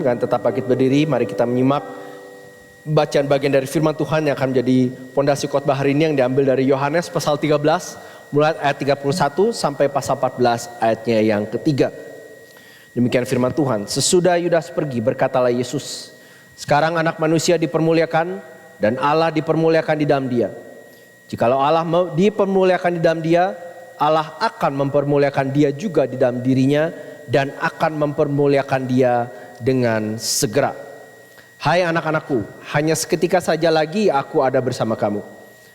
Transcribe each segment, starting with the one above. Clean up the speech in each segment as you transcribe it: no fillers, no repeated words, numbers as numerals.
Dengan tetap bangkit berdiri, mari kita menyimak bacaan bagian dari firman Tuhan yang akan menjadi fondasi khotbah hari ini, yang diambil dari Yohanes pasal 13 mulai ayat 31 sampai pasal 14 ayatnya yang ketiga. Demikian firman Tuhan. Sesudah Yudas pergi, berkatalah Yesus, sekarang anak manusia dipermuliakan dan Allah dipermuliakan di dalam dia. Jikalau Allah dipermuliakan di dalam dia, Allah akan mempermuliakan dia juga di dalam dirinya dan akan mempermuliakan dia dengan segera. Hai anak-anakku, hanya seketika saja lagi aku ada bersama kamu.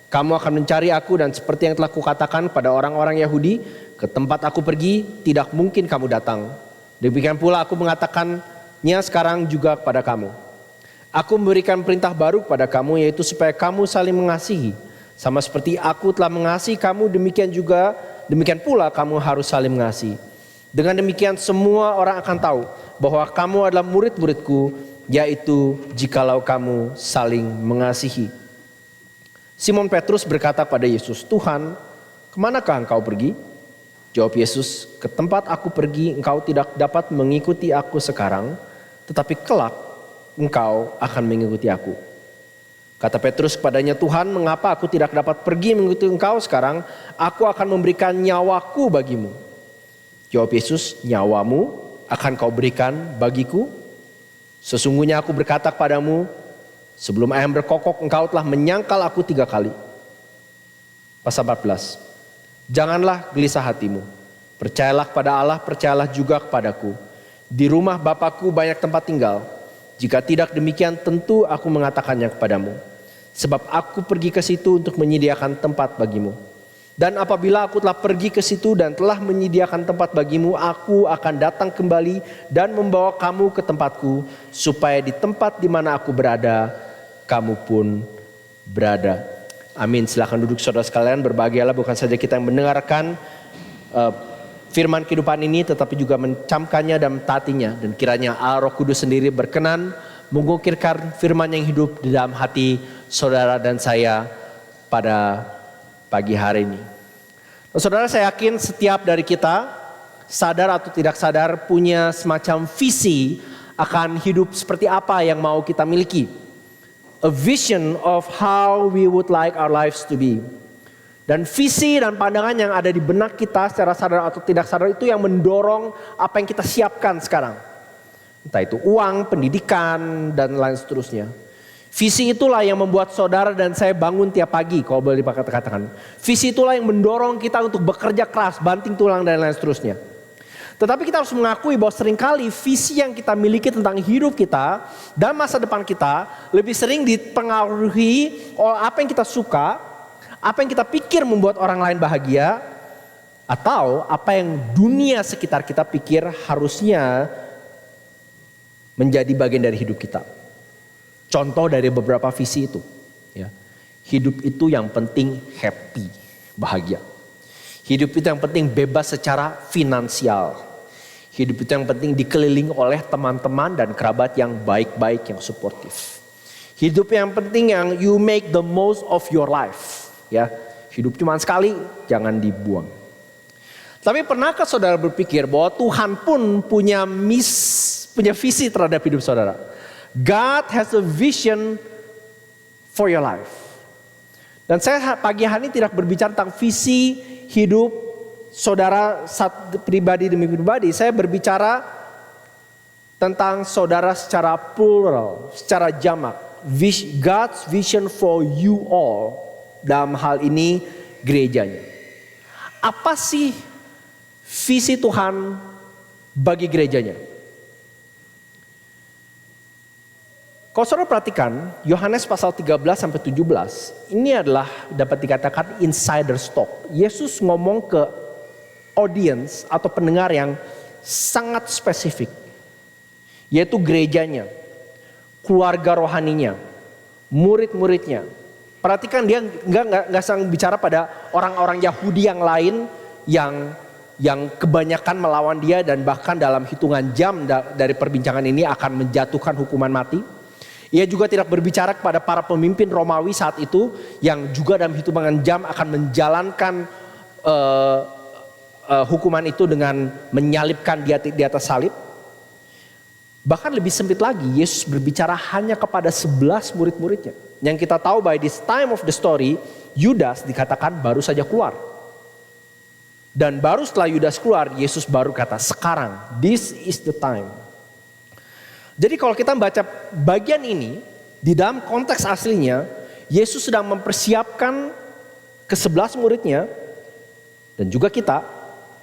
Kamu akan mencari aku, dan seperti yang telah kukatakan pada orang-orang Yahudi, ke tempat aku pergi tidak mungkin kamu datang. Demikian pula aku mengatakannya sekarang juga kepada kamu. Aku memberikan perintah baru kepada kamu, yaitu supaya kamu saling mengasihi. Sama seperti aku telah mengasihi kamu, demikian pula kamu harus saling mengasihi. Dengan demikian semua orang akan tahu bahwa kamu adalah murid-muridku, yaitu jikalau kamu saling mengasihi. Simon Petrus berkata pada Yesus, Tuhan, kemanakah engkau pergi? Jawab Yesus, ke tempat aku pergi engkau tidak dapat mengikuti aku sekarang, tetapi kelak engkau akan mengikuti aku. Kata Petrus kepadanya, Tuhan, mengapa aku tidak dapat pergi mengikuti engkau sekarang? Aku akan memberikan nyawaku bagimu. Jawab Yesus, nyawamu akan kau berikan bagiku? Sesungguhnya aku berkata kepadamu, sebelum ayam berkokok engkau telah menyangkal aku 3 kali. Pasal 14. Janganlah gelisah hatimu. Percayalah kepada Allah, percayalah juga kepadaku. Di rumah Bapakku banyak tempat tinggal. Jika tidak demikian tentu aku mengatakannya kepadamu. Sebab aku pergi ke situ untuk menyediakan tempat bagimu. Dan apabila aku telah pergi ke situ dan telah menyediakan tempat bagimu, aku akan datang kembali dan membawa kamu ke tempatku, supaya di tempat di mana aku berada, kamu pun berada. Amin. Silakan duduk saudara sekalian. Berbahagialah bukan saja kita yang mendengarkan firman kehidupan ini, tetapi juga mencamkannya dan mentaatinya. Dan kiranya Allah Roh Kudus sendiri berkenan mengukirkan firman yang hidup di dalam hati saudara dan saya pada pagi hari ini. Nah, saudara, saya yakin setiap dari kita, sadar atau tidak sadar, punya semacam visi akan hidup seperti apa yang mau kita miliki. A vision of how we would like our lives to be. Dan visi dan pandangan yang ada di benak kita secara sadar atau tidak sadar itu yang mendorong apa yang kita siapkan sekarang. Entah itu uang, pendidikan, dan lain seterusnya. Visi itulah yang membuat saudara dan saya bangun tiap pagi, kalau boleh dikatakan. Visi itulah yang mendorong kita untuk bekerja keras, banting tulang, dan lain seterusnya. Tetapi kita harus mengakui bahwa seringkali visi yang kita miliki tentang hidup kita dan masa depan kita lebih sering dipengaruhi oleh apa yang kita suka, apa yang kita pikir membuat orang lain bahagia, atau apa yang dunia sekitar kita pikir harusnya menjadi bagian dari hidup kita. Contoh dari beberapa visi itu, ya. Hidup itu yang penting happy, bahagia. Hidup itu yang penting bebas secara finansial. Hidup itu yang penting dikelilingi oleh teman-teman dan kerabat yang baik-baik, yang suportif. Hidup yang penting yang you make the most of your life, ya. Hidup cuma sekali, jangan dibuang. Tapi pernahkah saudara berpikir bahwa Tuhan pun punya visi terhadap hidup saudara? God has a vision for your life. Dan saya pagi hari ini tidak berbicara tentang visi hidup saudara pribadi demi pribadi. Saya berbicara tentang saudara secara plural, secara jamak. God's vision for you all. Dalam hal ini gerejanya. Apa sih visi Tuhan bagi gerejanya? Kalau saudara perhatikan, Yohanes pasal 13 sampai 17, ini adalah dapat dikatakan insider stock. Yesus ngomong ke audience atau pendengar yang sangat spesifik, yaitu gerejanya, keluarga rohaninya, murid-muridnya. Perhatikan, dia nggak sedang bicara pada orang-orang Yahudi yang lain yang kebanyakan melawan dia dan bahkan dalam hitungan jam dari perbincangan ini akan menjatuhkan hukuman mati. Ia juga tidak berbicara kepada para pemimpin Romawi saat itu yang juga dalam hitungan jam akan menjalankan hukuman itu dengan menyalibkan dia di atas salib. Bahkan lebih sempit lagi, Yesus berbicara hanya kepada 11 murid-muridnya. Yang kita tahu by this time of the story, Yudas dikatakan baru saja keluar. Dan baru setelah Yudas keluar, Yesus baru kata, sekarang, this is the time. Jadi kalau kita baca bagian ini, di dalam konteks aslinya, Yesus sedang mempersiapkan ke-11 muridnya, dan juga kita,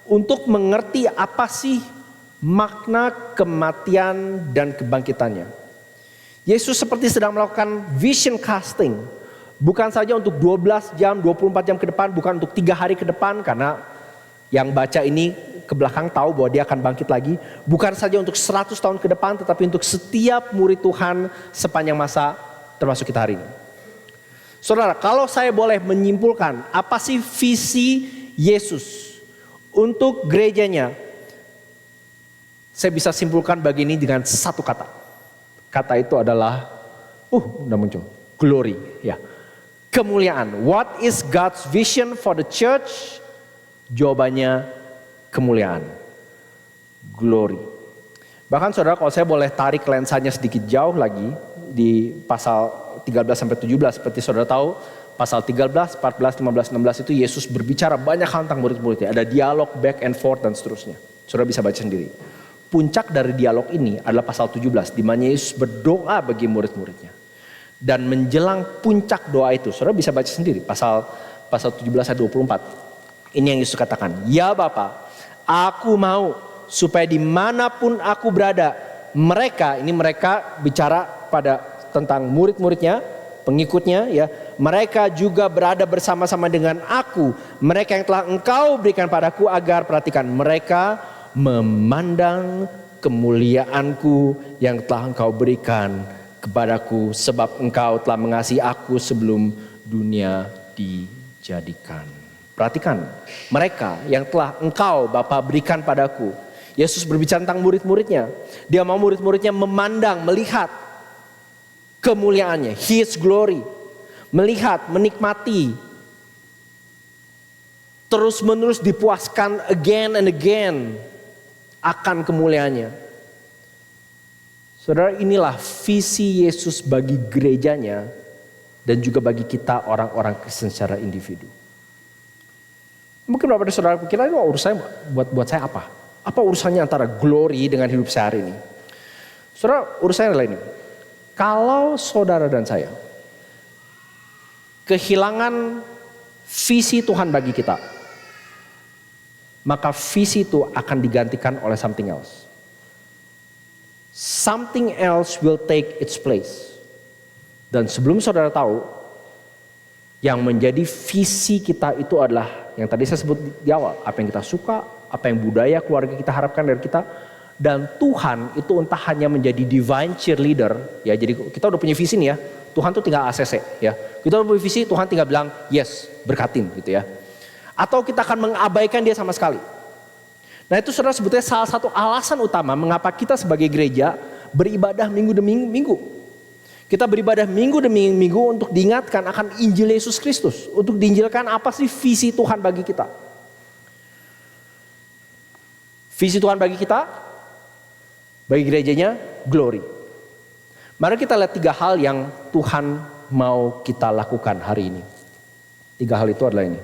untuk mengerti apa sih makna kematian dan kebangkitannya. Yesus seperti sedang melakukan vision casting. Bukan saja untuk 12 jam, 24 jam ke depan, bukan untuk 3 hari ke depan, karena yang baca ini ke belakang tahu bahwa dia akan bangkit lagi. Bukan saja untuk 100 tahun ke depan, tetapi untuk setiap murid Tuhan sepanjang masa, termasuk kita hari ini. Saudara, kalau saya boleh menyimpulkan apa sih visi Yesus untuk gerejanya, saya bisa simpulkan begini dengan satu kata. Kata itu adalah, udah muncul, glory, ya, kemuliaan. What is God's vision for the church? Jawabannya kemuliaan, glory. Bahkan saudara, kalau saya boleh tarik lensanya sedikit jauh lagi di pasal 13 sampai 17, seperti saudara tahu, pasal 13, 14, 15, 16 itu Yesus berbicara banyak hal tentang murid-muridnya. Ada dialog back and forth dan seterusnya. Saudara bisa baca sendiri. Puncak dari dialog ini adalah pasal 17, di mana Yesus berdoa bagi murid-muridnya. Dan menjelang puncak doa itu, saudara bisa baca sendiri, pasal 17 ayat 24. Ini yang Yesus katakan, ya Bapa, aku mau supaya dimanapun aku berada, mereka bicara pada tentang murid-muridnya, pengikutnya, ya, mereka juga berada bersama-sama dengan aku, mereka yang telah Engkau berikan padaku, agar, perhatikan, mereka memandang kemuliaanku yang telah Engkau berikan kepadaku, sebab Engkau telah mengasihi aku sebelum dunia dijadikan. Perhatikan, mereka yang telah Engkau Bapa berikan padaku. Yesus berbicara tentang murid-muridnya. Dia mau murid-muridnya memandang, melihat kemuliaannya, His glory. Melihat, menikmati, terus menerus dipuaskan again and again akan kemuliaannya. Saudara, inilah visi Yesus bagi gerejanya dan juga bagi kita orang-orang Kristen secara individu. Mungkin beberapa dari saudara pikir, urusannya buat saya apa? Apa urusannya antara glory dengan hidup saya hari ini? Saudara, urusannya adalah ini. Kalau saudara dan saya kehilangan visi Tuhan bagi kita, maka visi itu akan digantikan oleh something else. Something else will take its place. Dan sebelum saudara tahu, yang menjadi visi kita itu adalah yang tadi saya sebut di awal, apa yang kita suka, apa yang budaya keluarga kita harapkan dari kita, dan Tuhan itu entah hanya menjadi divine cheerleader, ya, jadi kita udah punya visi nih ya, Tuhan tuh tinggal ACC, ya, kita udah punya visi, Tuhan tinggal bilang yes, berkatin gitu ya, atau kita akan mengabaikan dia sama sekali. Nah itu saudara sebetulnya salah satu alasan utama mengapa kita sebagai gereja beribadah minggu demi minggu. Kita beribadah minggu demi minggu untuk diingatkan akan Injil Yesus Kristus. Untuk diinjilkan apa sih visi Tuhan bagi kita. Visi Tuhan bagi kita, bagi gerejanya, glory. Mari kita lihat 3 hal yang Tuhan mau kita lakukan hari ini. 3 hal itu adalah ini.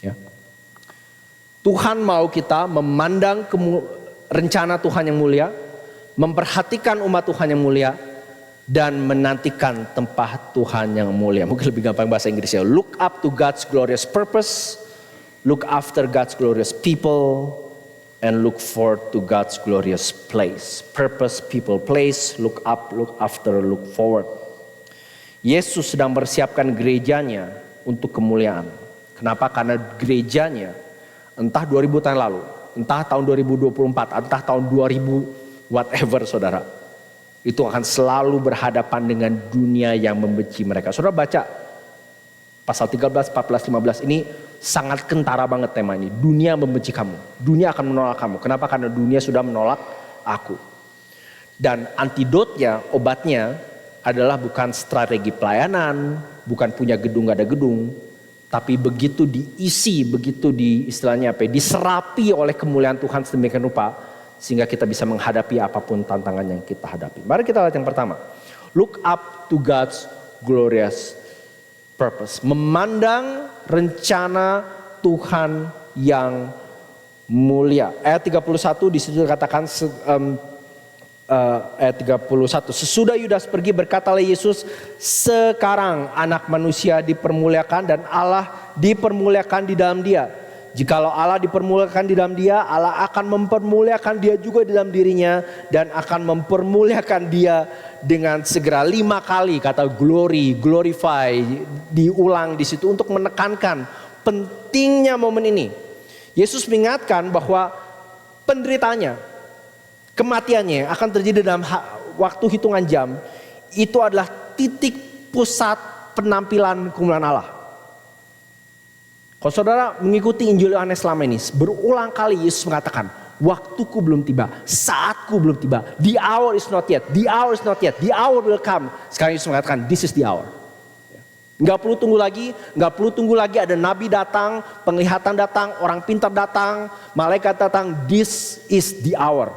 Ya. Tuhan mau kita memandang rencana Tuhan yang mulia, memperhatikan umat Tuhan yang mulia, dan menantikan tempat Tuhan yang mulia. Mungkin lebih gampang bahasa Inggrisnya. Look up to God's glorious purpose, look after God's glorious people, and look forward to God's glorious place. Purpose, people, place, look up, look after, look forward. Yesus sedang mempersiapkan gerejanya untuk kemuliaan. Kenapa? Karena gerejanya entah 2000 tahun lalu, entah tahun 2024, entah tahun 2000 whatever saudara, itu akan selalu berhadapan dengan dunia yang membenci mereka. Saudara baca pasal 13, 14, 15 ini sangat kentara banget tema ini. Dunia membenci kamu, dunia akan menolak kamu. Kenapa? Karena dunia sudah menolak aku. Dan antidotnya, obatnya adalah bukan strategi pelayanan, bukan punya gedung gak ada gedung, tapi begitu diisi, begitu istilahnya diserapi oleh kemuliaan Tuhan sedemikian rupa, sehingga kita bisa menghadapi apapun tantangan yang kita hadapi. Mari kita lihat yang pertama. Look up to God's glorious purpose. Memandang rencana Tuhan yang mulia. Ayat 31 di situ dikatakan ayat 31. Sesudah Yudas pergi, berkatalah Yesus, sekarang anak manusia dipermuliakan dan Allah dipermuliakan di dalam dia. Jikalau Allah dipermuliakan di dalam dia, Allah akan mempermuliakan dia juga di dalam dirinya dan akan mempermuliakan dia dengan segera. 5 kali kata glory, glorify diulang di situ untuk menekankan pentingnya momen ini. Yesus mengingatkan bahwa penderitaannya, kematiannya akan terjadi dalam waktu hitungan jam. Itu adalah titik pusat penampilan kemuliaan Allah. Kalau saudara mengikuti Injil Yohanes selama ini, berulang kali Yesus mengatakan, waktuku belum tiba, saatku belum tiba, the hour is not yet, the hour is not yet, the hour will come. Sekarang Yesus mengatakan, this is the hour. Nggak perlu tunggu lagi ada nabi datang, penglihatan datang, orang pintar datang, malaikat datang. This is the hour.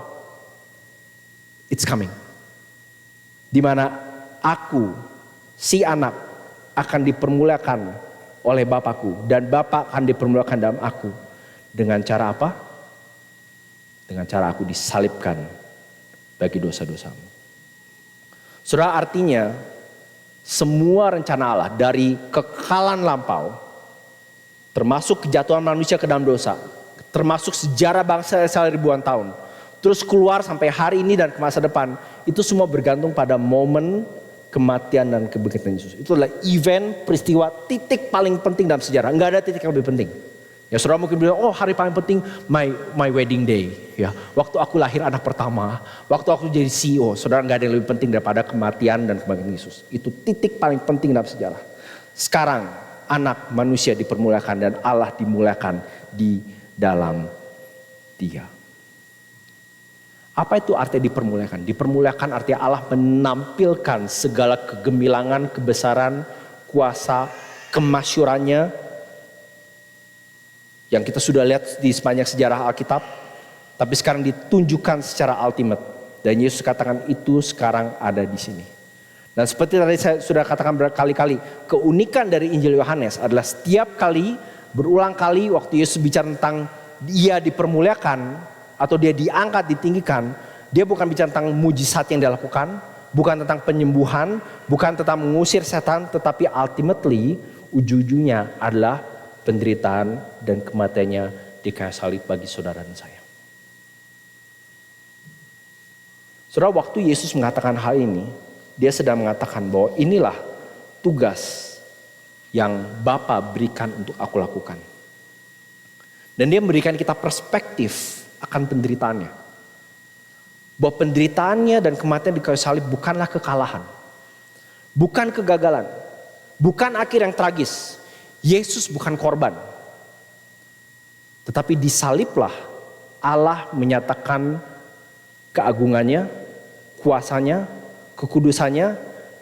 It's coming. Dimana aku, si anak, akan dipermuliakan oleh Bapakku, dan Bapa akan dipermuliakan dalam aku. Dengan cara apa? Dengan cara aku disalibkan bagi dosa-dosamu. Saudara, artinya semua rencana Allah dari kekekalan lampau, termasuk kejatuhan manusia ke dalam dosa, termasuk sejarah bangsa Israel ribuan tahun, terus keluar sampai hari ini dan ke masa depan, itu semua bergantung pada momen kematian dan kebangkitan Yesus. Itu adalah event, peristiwa, titik paling penting dalam sejarah. Enggak ada titik yang lebih penting. Ya saudara mungkin bilang, oh hari paling penting my wedding day. Ya, waktu aku lahir anak pertama, waktu aku jadi CEO. Saudara, enggak ada yang lebih penting daripada kematian dan kebangkitan Yesus. Itu titik paling penting dalam sejarah. Sekarang anak manusia dipermuliakan dan Allah dimuliakan di dalam dia. Apa itu artinya dipermuliakan? Dipermuliakan artinya Allah menampilkan segala kegemilangan, kebesaran, kuasa, kemasyurannya yang kita sudah lihat di sepanjang sejarah Alkitab, tapi sekarang ditunjukkan secara ultimate. Dan Yesus katakan itu sekarang ada di sini. Dan seperti tadi saya sudah katakan berkali-kali, keunikan dari Injil Yohanes adalah setiap kali, berulang kali waktu Yesus bicara tentang dia dipermuliakan, atau dia diangkat, ditinggikan, dia bukan bicara tentang mujizat yang dia lakukan, bukan tentang penyembuhan, bukan tentang mengusir setan, tetapi ultimately ujung-ujungnya adalah penderitaan dan kematiannya di kayu salib bagi saudara dan saya. Saudara, waktu Yesus mengatakan hal ini, dia sedang mengatakan bahwa inilah tugas yang Bapa berikan untuk aku lakukan. Dan dia memberikan kita perspektif akan penderitaannya. Bahwa penderitaannya dan kematian di kayu salib bukanlah kekalahan. Bukan kegagalan. Bukan akhir yang tragis. Yesus bukan korban. Tetapi disaliblah Allah menyatakan keagungannya, kuasanya, kekudusannya,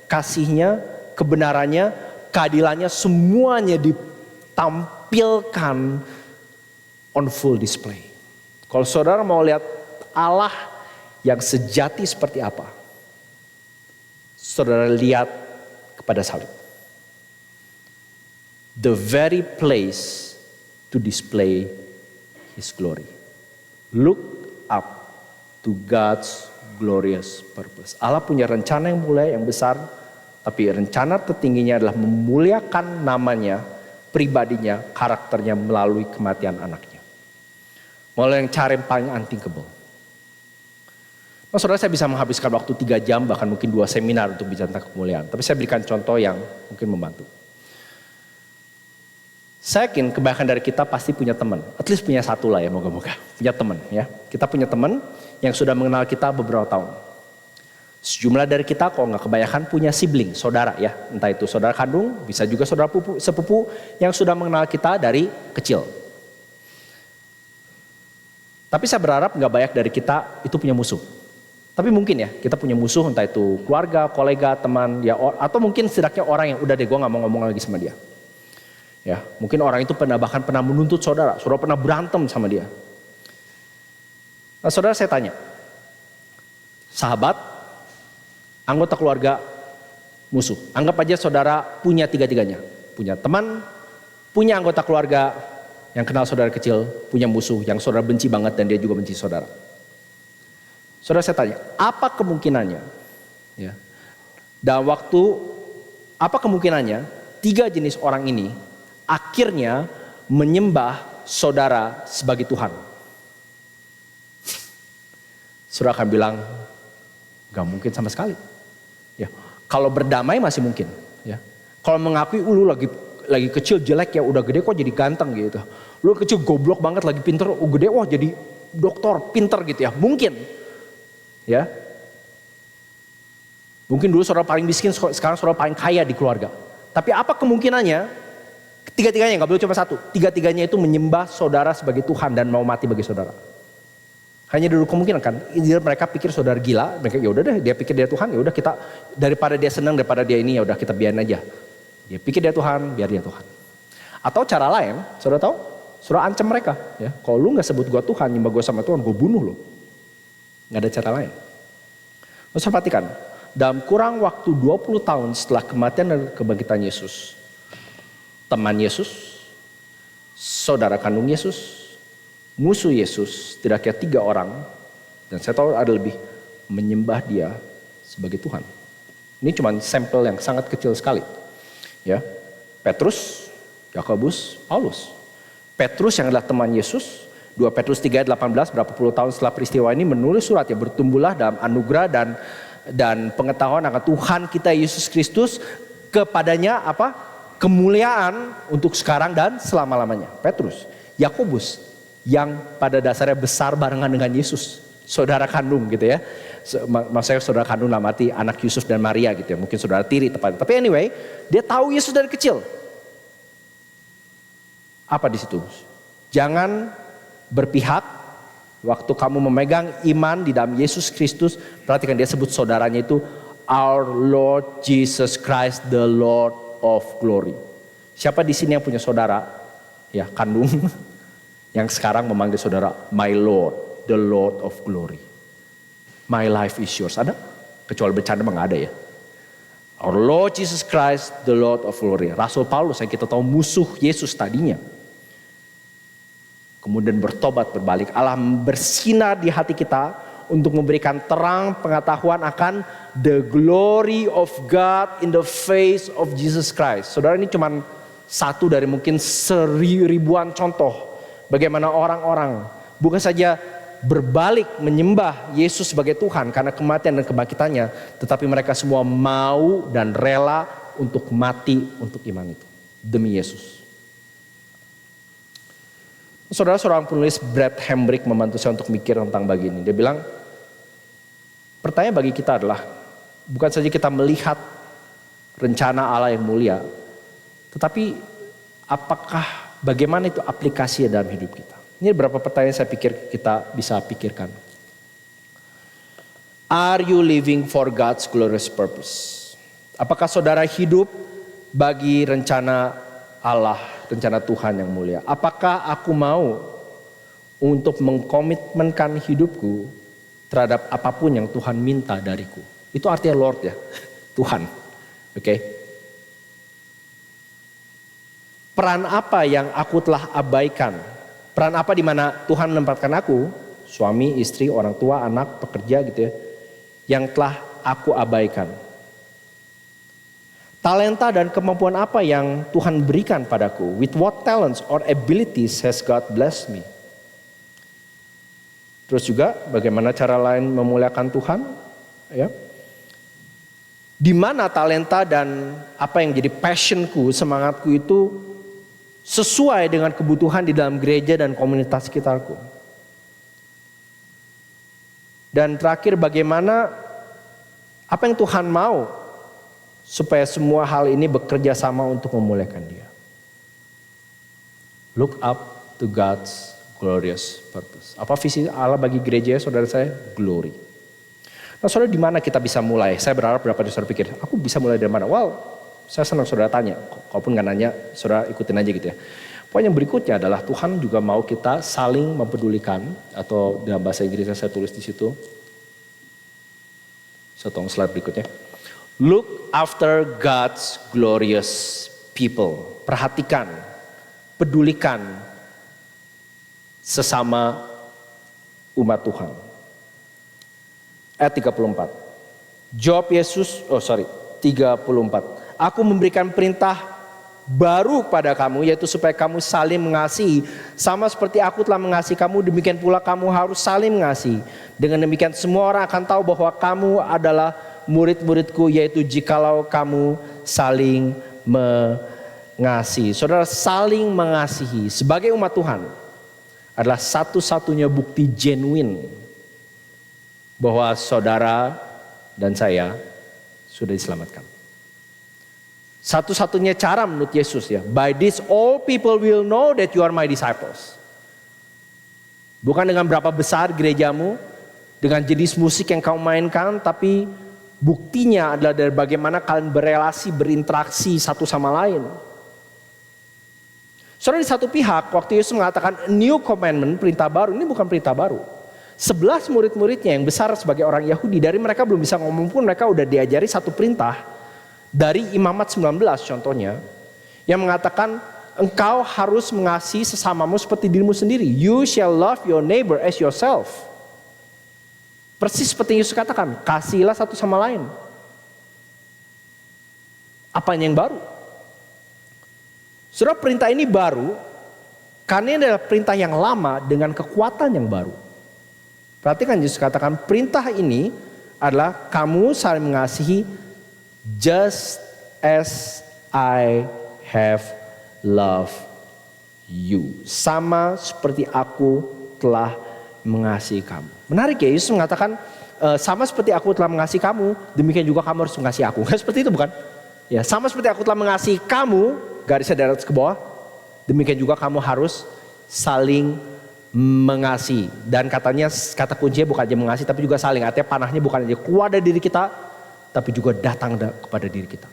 kasihnya, kebenarannya, keadilannya, semuanya ditampilkan on full display. Kalau saudara mau lihat Allah yang sejati seperti apa, saudara lihat kepada salib. The very place to display His glory. Look up to God's glorious purpose. Allah punya rencana yang mulia, yang besar, tapi rencana tertingginya adalah memuliakan namanya, pribadinya, karakternya melalui kematian anaknya. Mulai yang cara yang paling unthinkable. Nah, saudara, saya bisa menghabiskan waktu 3 jam, bahkan mungkin 2 seminar untuk bicara tentang kemuliaan. Tapi saya berikan contoh yang mungkin membantu. Saya yakin kebanyakan dari kita pasti punya teman. At least punya satu lah ya, moga-moga. Punya teman ya. Kita punya teman yang sudah mengenal kita beberapa tahun. Sejumlah dari kita, kalau nggak kebanyakan, punya sibling, saudara ya. Entah itu saudara kandung, bisa juga saudara sepupu yang sudah mengenal kita dari kecil. Tapi saya berharap gak banyak dari kita itu punya musuh. Tapi mungkin ya, kita punya musuh, entah itu keluarga, kolega, teman, ya, atau mungkin setidaknya orang yang udah deh gue gak mau ngomong lagi sama dia. Ya, mungkin orang itu bahkan pernah menuntut saudara pernah berantem sama dia. Nah saudara saya tanya, sahabat, anggota keluarga, musuh. Anggap aja saudara punya tiga-tiganya. Punya teman, punya anggota keluarga yang kenal saudara kecil, punya musuh yang saudara benci banget dan dia juga benci saudara. Saudara saya tanya, apa kemungkinannya? Ya, dalam waktu, apa kemungkinannya tiga jenis orang ini akhirnya menyembah saudara sebagai Tuhan? Saudara akan bilang, gak mungkin sama sekali. Ya, kalau berdamai masih mungkin. Ya, kalau mengakui, lu lagi kecil jelek ya, udah gede kok jadi ganteng gitu. Lu kecil goblok banget lagi pinter, gede wah jadi doktor pinter gitu ya, mungkin. Ya, mungkin dulu saudara paling miskin, sekarang saudara paling kaya di keluarga. Tapi apa kemungkinannya? Tiga-tiganya, nggak boleh cuma satu. Tiga-tiganya itu menyembah saudara sebagai Tuhan dan mau mati bagi saudara. Hanya dulu kemungkinan kan? Mereka pikir saudara gila, mereka ya udah deh, dia pikir dia Tuhan, ya udah kita daripada dia senang, daripada dia ini ya udah kita biarin aja. Dia pikir dia Tuhan, biar dia Tuhan. Atau cara lain, saudara tahu? Saudara ancam mereka. Ya, kalau lu nggak sebut gua Tuhan, nyembah gua sama Tuhan, gua bunuh lo. Nggak ada cara lain. Terus perhatikan, dalam kurang waktu 20 tahun setelah kematian dan kebangkitan Yesus, teman Yesus, saudara kandung Yesus, musuh Yesus, tidak kira 3 orang, dan saya tahu ada lebih, menyembah dia sebagai Tuhan. Ini cuma sampel yang sangat kecil sekali. Ya, Petrus, Yakobus, Paulus. Petrus yang adalah teman Yesus, 2 Petrus 3 ayat 18, berapa puluh tahun setelah peristiwa ini menulis surat ya, bertumbuhlah dalam anugerah dan pengetahuan akan Tuhan kita Yesus Kristus, kepadanya apa? Kemuliaan untuk sekarang dan selama-lamanya. Petrus, Yakobus yang pada dasarnya besar barengan dengan Yesus, saudara kandung gitu ya. Maksudnya saudara kandung dalam arti anak Yusuf dan Maria gitu ya, mungkin saudara tiri tepatnya. Tapi anyway, dia tahu Yesus dari kecil. Apa di situ? Jangan berpihak waktu kamu memegang iman di dalam Yesus Kristus. Perhatikan dia sebut saudaranya itu Our Lord Jesus Christ, the Lord of Glory. Siapa di sini yang punya saudara ya kandung yang sekarang memanggil saudara My Lord, the Lord of Glory. My life is yours. Ada? Kecuali bercanda mah gak ada ya. Our Lord Jesus Christ, the Lord of Glory. Rasul Paulus yang kita tahu musuh Yesus tadinya, kemudian bertobat berbalik. Allah bersinar di hati kita untuk memberikan terang pengetahuan akan the glory of God in the face of Jesus Christ. Saudara, ini cuma satu dari mungkin ribuan contoh bagaimana orang-orang bukan saja berbalik menyembah Yesus sebagai Tuhan karena kematian dan kebangkitannya, tetapi mereka semua mau dan rela untuk mati untuk iman itu demi Yesus. Saudara, seorang penulis Brad Hambrick membantu saya untuk mikir tentang begini. Dia bilang, pertanyaan bagi kita adalah, bukan saja kita melihat rencana Allah yang mulia, tetapi apakah bagaimana itu aplikasi dalam hidup kita? Ini beberapa pertanyaan saya pikir kita bisa pikirkan. Are you living for God's glorious purpose? Apakah saudara hidup bagi rencana Allah, rencana Tuhan yang mulia? Apakah aku mau untuk mengkomitmenkan hidupku terhadap apapun yang Tuhan minta dariku? Itu artinya Lord ya, Tuhan. Oke. Peran apa yang aku telah abaikan? Peran apa di mana Tuhan menempatkan aku, suami, istri, orang tua, anak, pekerja gitu ya, yang telah aku abaikan? Talenta dan kemampuan apa yang Tuhan berikan padaku? With what talents or abilities has God blessed me? Terus juga bagaimana cara lain memuliakan Tuhan? Ya. Di mana talenta dan apa yang jadi passionku, semangatku itu sesuai dengan kebutuhan di dalam gereja dan komunitas sekitarku? Dan terakhir, bagaimana apa yang Tuhan mau supaya semua hal ini bekerja sama untuk memuliakan Dia? Look up to God's glorious purpose. Apa visi Allah bagi gereja, saudara saya? Glory. Nah, saudara, di mana kita bisa mulai? Saya berharap berapa saudara pikir, aku bisa mulai dari mana? Well, saya senang saudara tanya. Kalaupun nggak nanya, saudara ikutin aja gitu ya. Poin yang berikutnya adalah Tuhan juga mau kita saling mempedulikan, atau dalam bahasa Inggrisnya saya tulis di situ. Tolong slide berikutnya. Look after God's glorious people. Perhatikan, pedulikan sesama umat Tuhan. Ayat 34. Jawab Yesus, 34. Aku memberikan perintah baru pada kamu, yaitu supaya kamu saling mengasihi. Sama seperti aku telah mengasihi kamu, demikian pula kamu harus saling mengasihi. Dengan demikian semua orang akan tahu bahwa kamu adalah murid-muridku, yaitu jikalau kamu saling mengasihi. Saudara, saling mengasihi sebagai umat Tuhan adalah satu-satunya bukti genuine bahwa saudara dan saya sudah diselamatkan. Satu-satunya cara menurut Yesus ya. By this all people will know that you are my disciples. Bukan dengan berapa besar gerejamu, dengan jenis musik yang kau mainkan, tapi buktinya adalah dari bagaimana kalian berelasi, berinteraksi satu sama lain. Saudara, di satu pihak waktu Yesus mengatakan new commandment, perintah baru, ini bukan perintah baru. 11 murid-muridnya yang besar sebagai orang Yahudi, dari mereka belum bisa ngomong pun mereka udah diajari satu perintah. Dari Imamat 19 contohnya, yang mengatakan engkau harus mengasihi sesamamu seperti dirimu sendiri. You shall love your neighbor as yourself. Persis seperti Yesus katakan, kasihilah satu sama lain. Apanya yang baru? Saudara, perintah ini baru karena ini adalah perintah yang lama dengan kekuatan yang baru. Perhatikan Yesus katakan perintah ini adalah kamu saling mengasihi just as I have loved you. Sama seperti aku telah mengasihi kamu. Menarik ya, Yesus mengatakan sama seperti aku telah mengasihi kamu, demikian juga kamu harus mengasihi aku. Seperti itu bukan? Ya, sama seperti aku telah mengasihi kamu, garisnya dari atas ke bawah, demikian juga kamu harus saling mengasihi. Dan katanya kata kuncinya bukan aja mengasihi tapi juga saling. Artinya panahnya bukan aja keluar dari diri kita, tapi juga datang kepada diri kita.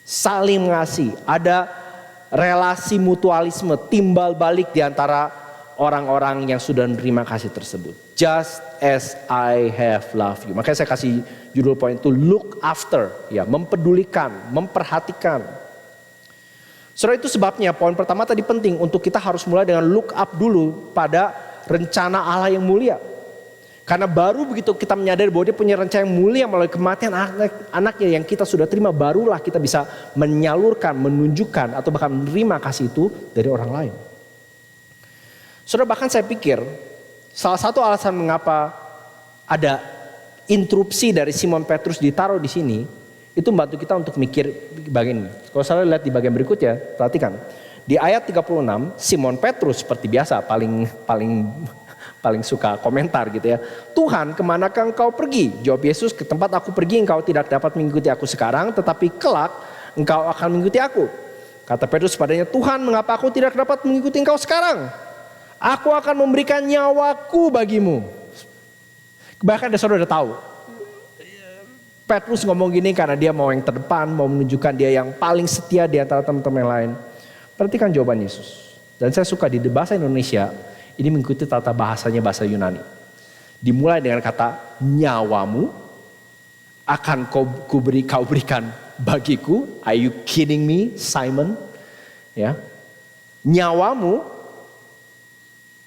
Saling mengasihi, ada relasi mutualisme, timbal balik di antara orang-orang yang sudah menerima kasih tersebut. Just as I have loved you. Makanya saya kasih judul poin itu look after, ya, mempedulikan, memperhatikan. Saudara, itu sebabnya poin pertama tadi penting untuk kita harus mulai dengan look up dulu pada rencana Allah yang mulia. Karena baru begitu kita menyadari bahwa dia punya rencana yang mulia melalui kematian anaknya yang kita sudah terima, barulah kita bisa menyalurkan, menunjukkan atau bahkan menerima kasih itu dari orang lain. Saudara, bahkan saya pikir salah satu alasan mengapa ada interupsi dari Simon Petrus ditaruh di sini, itu membantu kita untuk mikir bagian ini. Kalau saudara lihat di bagian berikutnya, perhatikan. Di ayat 36, Simon Petrus seperti biasa paling suka komentar gitu ya. Tuhan, kemanakah engkau pergi? Jawab Yesus, ke tempat aku pergi engkau tidak dapat mengikuti aku sekarang, tetapi kelak engkau akan mengikuti aku. Kata Petrus padanya, Tuhan, mengapa aku tidak dapat mengikuti engkau sekarang? Aku akan memberikan nyawaku bagimu. Bahkan saudara udah tahu. Petrus ngomong gini karena dia mau yang terdepan, mau menunjukkan dia yang paling setia di antara teman-teman yang lain. Perhatikan jawaban Yesus. Dan saya suka di bahasa Indonesia, ini mengikuti tata bahasanya bahasa Yunani. Dimulai dengan kata nyawamu akan kau berikan bagiku. Are you kidding me, Simon? Ya, nyawamu.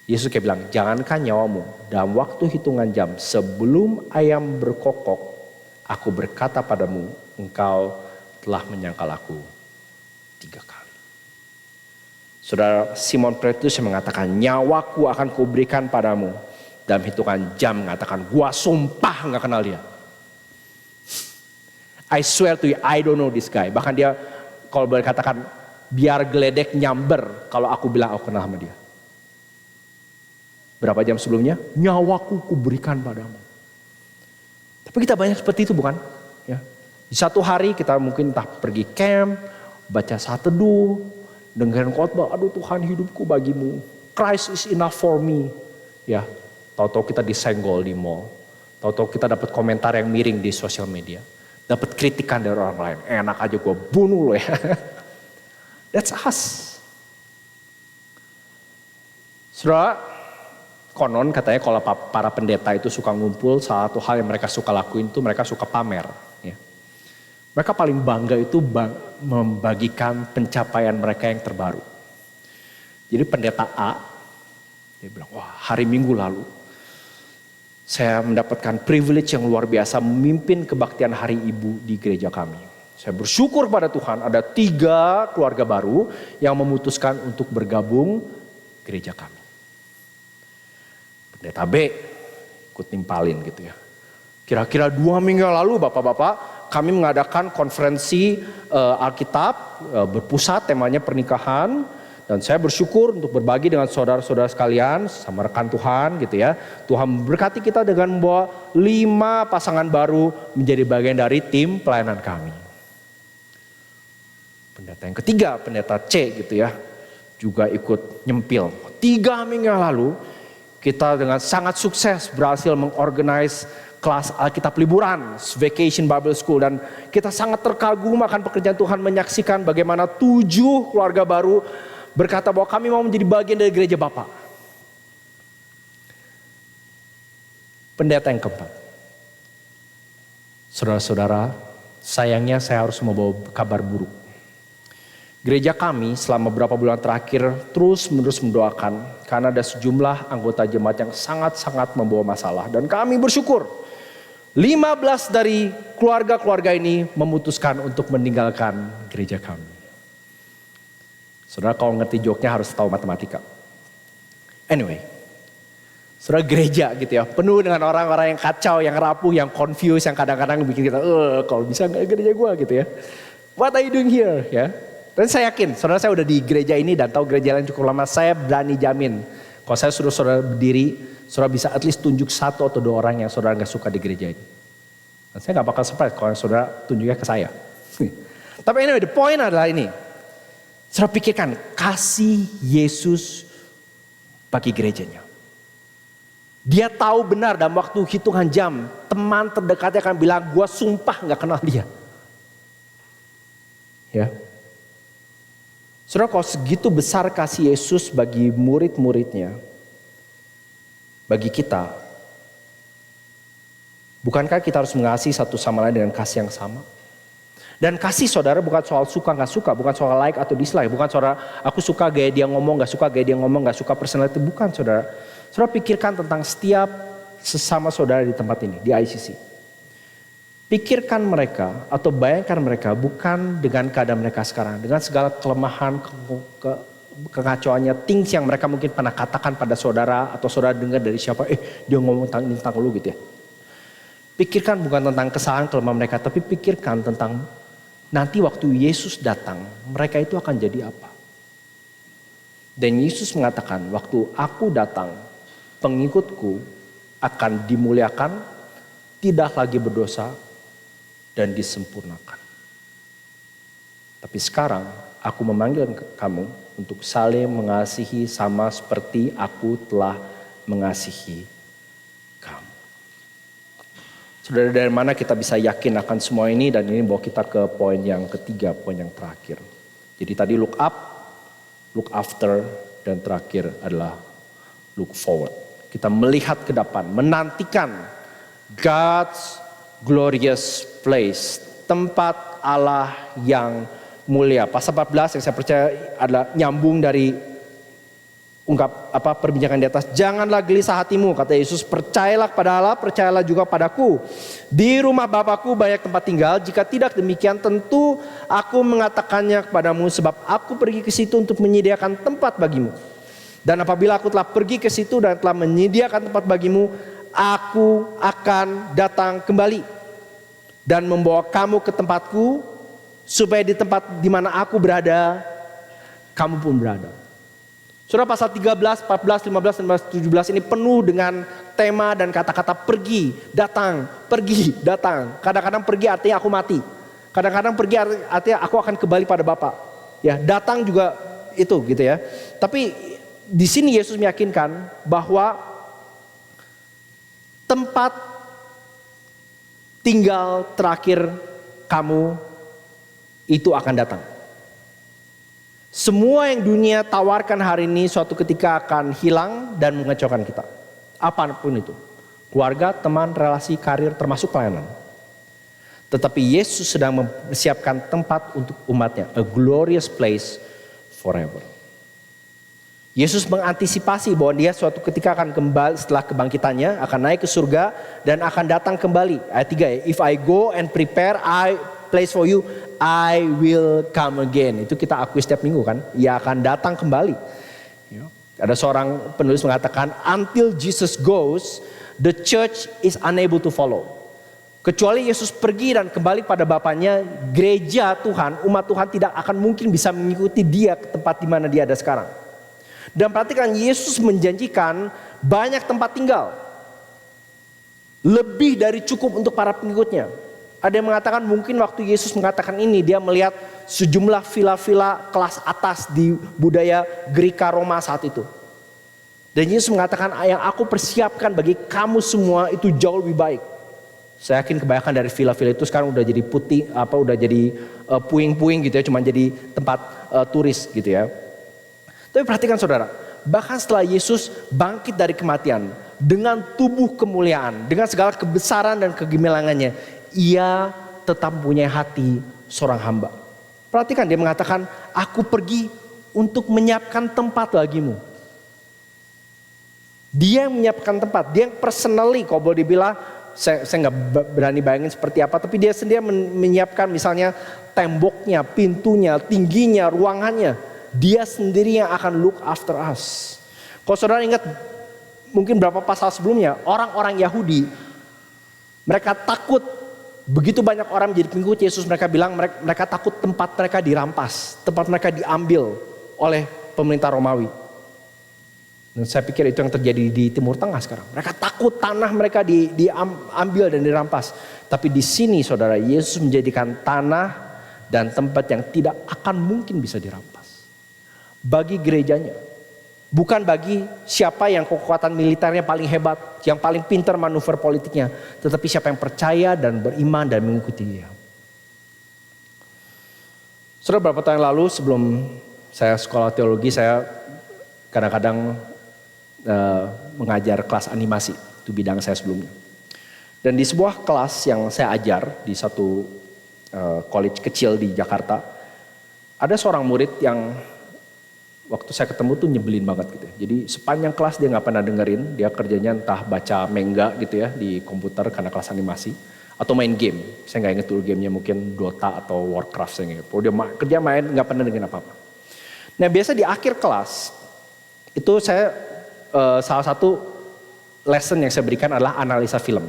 Yesus kayak bilang, jangankan nyawamu. Dalam waktu hitungan jam sebelum ayam berkokok, aku berkata padamu, engkau telah menyangkal aku 3 kali. Saudara, Simon Petrus yang mengatakan nyawaku akan kuberikan padamu. Dalam hitungan jam mengatakan gua sumpah gak kenal dia. I swear to you, I don't know this guy. Bahkan dia kalau boleh katakan biar geledek nyamber kalau aku bilang aku kenal sama dia. Berapa jam sebelumnya? Nyawaku kuberikan padamu. Tapi kita banyak seperti itu bukan? Ya. Di satu hari kita mungkin entah pergi camp, baca saat teduh, dengerin khotbah, aduh Tuhan hidupku bagimu. Christ is enough for me. Ya, tahu-tahu kita disenggol di mall. Tahu-tahu kita dapat komentar yang miring di sosial media. Dapat kritikan dari orang lain. Enak aja gue bunuh lo ya. That's us. Saudara, konon katanya kalau para pendeta itu suka ngumpul, salah satu hal yang mereka suka lakuin itu mereka suka pamer. Ya. Mereka paling bangga itu membagikan pencapaian mereka yang terbaru. Jadi pendeta A, dia bilang, wah hari Minggu lalu saya mendapatkan privilege yang luar biasa memimpin kebaktian Hari Ibu di gereja kami. Saya bersyukur pada Tuhan ada 3 keluarga baru yang memutuskan untuk bergabung gereja kami. Pendeta B ikut nimpalin gitu ya. Kira-kira 2 minggu lalu bapak-bapak kami mengadakan konferensi Alkitab berpusat temanya pernikahan. Dan saya bersyukur untuk berbagi dengan saudara-saudara sekalian sama rekan Tuhan gitu ya. Tuhan memberkati kita dengan membawa 5 pasangan baru menjadi bagian dari tim pelayanan kami. Pendeta yang ketiga, pendeta C gitu ya, juga ikut nyempil. 3 minggu lalu kita dengan sangat sukses berhasil mengorganize kelas Alkitab liburan, Vacation Bible School. Dan kita sangat terkagum akan pekerjaan Tuhan menyaksikan bagaimana 7 keluarga baru berkata bahwa kami mau menjadi bagian dari gereja Bapak. Pendeta yang keempat. Saudara-saudara, sayangnya saya harus membawa kabar buruk. Gereja kami selama beberapa bulan terakhir terus-menerus mendoakan karena ada sejumlah anggota jemaat yang sangat-sangat membawa masalah. Dan kami bersyukur 15 dari keluarga-keluarga ini memutuskan untuk meninggalkan gereja kami. Saudara kalau ngerti joknya harus tahu matematika. Anyway, saudara gereja gitu ya, penuh dengan orang-orang yang kacau, yang rapuh, yang confused, yang kadang-kadang bikin kita, kalau bisa nggak gereja gue gitu ya. What are you doing here? Ya. Dan saya yakin, saudara saya udah di gereja ini dan tahu gereja lain cukup lama, saya berani jamin. Kalau saya suruh saudara berdiri, saudara bisa at least tunjuk 1 atau 2 orang yang saudara nggak suka di gereja ini. Dan saya nggak bakal surprise kalau saudara tunjuknya ke saya. Tapi anyway, the point adalah ini. Saudara pikirkan kasih Yesus bagi gerejanya. Dia tahu benar dalam waktu hitungan jam teman terdekatnya akan bilang gue sumpah gak kenal dia. Ya. Saudara kalau segitu besar kasih Yesus bagi murid-muridnya, bagi kita, bukankah kita harus mengasihi satu sama lain dengan kasih yang sama? Dan kasih saudara bukan soal suka gak suka, bukan soal like atau dislike, bukan soal aku suka gaya dia ngomong, gak suka gaya dia ngomong, gak suka personality, bukan saudara. Saudara pikirkan tentang setiap sesama saudara di tempat ini, di ICC. Pikirkan mereka atau bayangkan mereka bukan dengan keadaan mereka sekarang, dengan segala kelemahan, kekacauannya, things yang mereka mungkin pernah katakan pada saudara atau saudara dengar dari siapa, dia ngomong tentang lu gitu ya. Pikirkan bukan tentang kesalahan kelemahan mereka, tapi pikirkan tentang nanti waktu Yesus datang, mereka itu akan jadi apa? Dan Yesus mengatakan, waktu aku datang, pengikutku akan dimuliakan, tidak lagi berdosa, dan disempurnakan. Tapi sekarang, aku memanggil kamu untuk saling mengasihi sama seperti aku telah mengasihi kamu. Saudara, dari mana kita bisa yakin akan semua ini, dan ini bawa kita ke poin yang ketiga, poin yang terakhir. Jadi tadi look up, look after, dan terakhir adalah look forward. Kita melihat ke depan, menantikan God's glorious place, tempat Allah yang mulia. Pasal 14 yang saya percaya adalah nyambung dari perbincangan di atas. Janganlah gelisah hatimu, kata Yesus, percayalah kepada Allah, percayalah juga padaku. Di rumah Bapakku banyak tempat tinggal, jika tidak demikian tentu aku mengatakannya kepadamu, sebab aku pergi ke situ untuk menyediakan tempat bagimu. Dan apabila aku telah pergi ke situ dan telah menyediakan tempat bagimu, aku akan datang kembali dan membawa kamu ke tempatku, supaya di tempat di mana aku berada, kamu pun berada. Saudara, pasal 13, 14, 15, 16, 17 ini penuh dengan tema dan kata-kata pergi, datang, pergi, datang. Kadang-kadang pergi artinya aku mati. Kadang-kadang pergi artinya aku akan kembali pada Bapa. Ya, datang juga itu gitu ya. Tapi di sini Yesus meyakinkan bahwa tempat tinggal terakhir kamu itu akan datang. Semua yang dunia tawarkan hari ini suatu ketika akan hilang dan mengecewakan kita. Apapun itu. Keluarga, teman, relasi, karir, termasuk pelayanan. Tetapi Yesus sedang mempersiapkan tempat untuk umatnya. A glorious place forever. Yesus mengantisipasi bahwa dia suatu ketika akan kembali setelah kebangkitannya. Akan naik ke surga dan akan datang kembali. Ayat 3 ya. If I go and prepare place for you, I will come again. Itu kita akui setiap minggu kan. Ia akan datang kembali. Ada seorang penulis mengatakan, until Jesus goes, the church is unable to follow. Kecuali Yesus pergi dan kembali pada Bapaknya, gereja Tuhan, umat Tuhan tidak akan mungkin bisa mengikuti dia ke tempat di mana dia ada sekarang. Dan perhatikan, Yesus menjanjikan banyak tempat tinggal. Lebih dari cukup untuk para pengikutnya. Ada yang mengatakan mungkin waktu Yesus mengatakan ini, dia melihat sejumlah villa-villa kelas atas di budaya Greka Roma saat itu. Dan Yesus mengatakan, yang aku persiapkan bagi kamu semua itu jauh lebih baik. Saya yakin kebanyakan dari villa-villa itu sekarang udah jadi putih, udah jadi puing-puing gitu ya, cuma jadi tempat turis gitu ya. Tapi perhatikan saudara, bahkan setelah Yesus bangkit dari kematian dengan tubuh kemuliaan, dengan segala kebesaran dan kegemilangannya, ia tetap mempunyai hati seorang hamba. Perhatikan, dia mengatakan, aku pergi untuk menyiapkan tempat bagimu. Dia yang menyiapkan tempat, dia yang personally, kalau boleh dibilang, saya nggak berani bayangin seperti apa, tapi dia sendiri menyiapkan misalnya temboknya, pintunya, tingginya, ruangannya. Dia sendiri yang akan look after us. Kalau saudara ingat mungkin berapa pasal sebelumnya, orang-orang Yahudi, mereka takut begitu banyak orang menjadi pengikut Yesus. Mereka bilang mereka takut tempat mereka dirampas, tempat mereka diambil oleh pemerintah Romawi. Dan saya pikir itu yang terjadi di Timur Tengah sekarang. Mereka takut tanah mereka diambil dan dirampas. Tapi di sini saudara, Yesus menjadikan tanah dan tempat yang tidak akan mungkin bisa dirampas. Bagi gerejanya. Bukan bagi siapa yang kekuatan militernya paling hebat, yang paling pintar manuver politiknya. Tetapi siapa yang percaya dan beriman dan mengikuti dia. Saudara, beberapa tahun lalu sebelum saya sekolah teologi, saya kadang-kadang mengajar kelas animasi. Itu bidang saya sebelumnya. Dan di sebuah kelas yang saya ajar di satu college kecil di Jakarta, ada seorang murid yang waktu saya ketemu tuh nyebelin banget gitu ya. Jadi sepanjang kelas dia gak pernah dengerin, dia kerjanya entah baca manga gitu ya di komputer karena kelas animasi, atau main game. Saya gak inget dulu gamenya, mungkin Dota atau Warcraft saya inget. Dia kerja main gak pernah dengerin apa-apa. Nah biasa di akhir kelas itu saya salah satu lesson yang saya berikan adalah analisa film.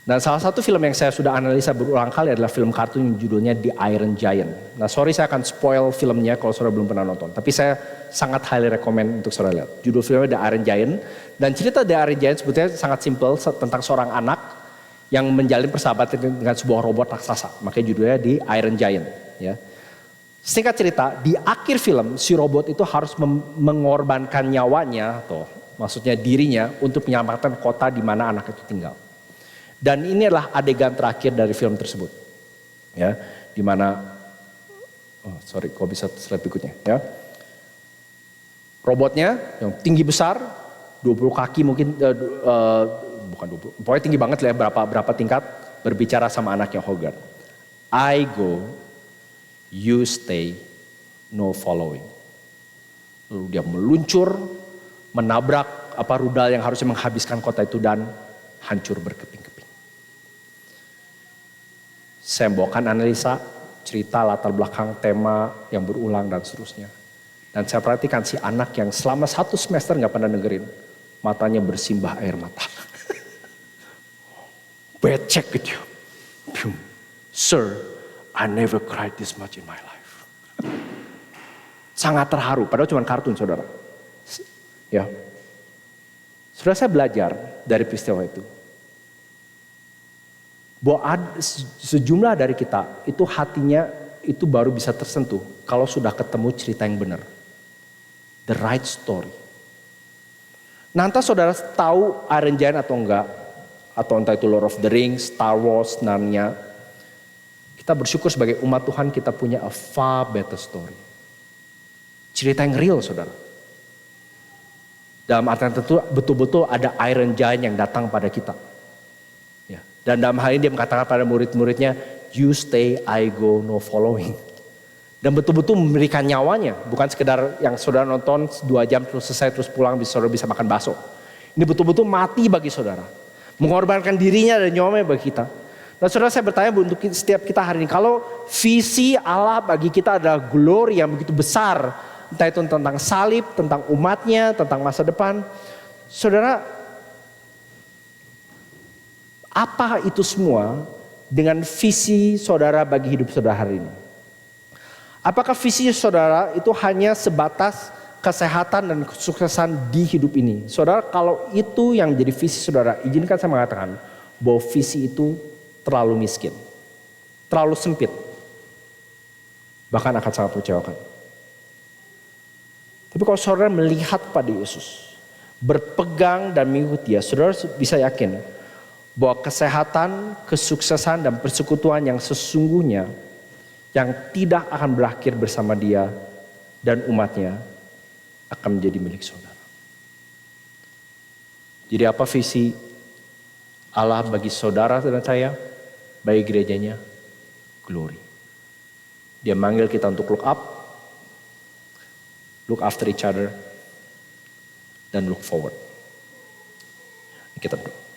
Dan salah satu film yang saya sudah analisa berulang kali adalah film kartun yang judulnya The Iron Giant. Nah sorry saya akan spoil filmnya kalau saudara belum pernah nonton. Tapi saya sangat highly recommend untuk saudara lihat. Judul filmnya The Iron Giant. Dan cerita The Iron Giant sebetulnya sangat simple tentang seorang anak yang menjalin persahabatan dengan sebuah robot raksasa. Makanya judulnya The Iron Giant. Ya. Singkat cerita, di akhir film si robot itu harus mengorbankan nyawanya, atau maksudnya dirinya, untuk menyelamatkan kota di mana anak itu tinggal. Dan ini adalah adegan terakhir dari film tersebut, ya, di mana, kok bisa slide berikutnya, ya. Robotnya yang tinggi besar, 20 kaki mungkin, bukan 20, pokoknya tinggi banget lah, ya, berapa tingkat, berbicara sama anaknya Hogarth. I go, you stay, no following. Lalu dia meluncur, menabrak rudal yang harusnya menghabiskan kota itu dan hancur berkeping-keping. Saya membawakan analisa, cerita, latar belakang, tema yang berulang dan seterusnya. Dan saya perhatikan si anak yang selama 1 semester gak pernah dengerin, matanya bersimbah air mata. Becek gitu. Sir, I never cried this much in my life. Sangat terharu, padahal cuma kartun saudara. Ya, saudara, saya belajar dari peristiwa itu. Bahwa sejumlah dari kita itu hatinya itu baru bisa tersentuh kalau sudah ketemu cerita yang benar. The right story. Nah entah saudara tahu Iron Giant atau enggak, atau entah itu Lord of the Rings, Star Wars, Narnia. Kita bersyukur sebagai umat Tuhan kita punya a far better story. cerita yang real saudara. Dalam artian tentu betul-betul ada Iron Giant yang datang pada kita. Ya. Dan dalam hal ini dia mengatakan pada murid-muridnya, you stay, I go, no following. Dan betul-betul memberikan nyawanya. Bukan sekedar yang saudara nonton 2 jam terus selesai terus pulang saudara bisa makan bakso. Ini betul-betul mati bagi saudara. Mengorbankan dirinya dan nyawanya bagi kita. Nah saudara, saya bertanya untuk setiap kita hari ini. Kalau visi Allah bagi kita adalah glory yang begitu besar. Entah itu tentang salib, tentang umatnya, tentang masa depan. Saudara, apa itu semua dengan visi saudara bagi hidup saudara hari ini? Apakah visi saudara itu hanya sebatas kesehatan dan kesuksesan di hidup ini? Saudara, kalau itu yang menjadi visi saudara, izinkan saya mengatakan bahwa visi itu terlalu miskin, terlalu sempit, bahkan akan sangat mengecewakan. Tapi kalau saudara melihat pada Yesus, berpegang dan mengikuti Dia, saudara bisa yakin bahwa kesehatan, kesuksesan dan persekutuan yang sesungguhnya yang tidak akan berakhir bersama Dia dan umatnya akan menjadi milik saudara. Jadi apa visi Allah bagi saudara dan saya, bagi gerejanya? Glory. Dia manggil kita untuk look up, look after each other, dan look forward. Kita berdoa.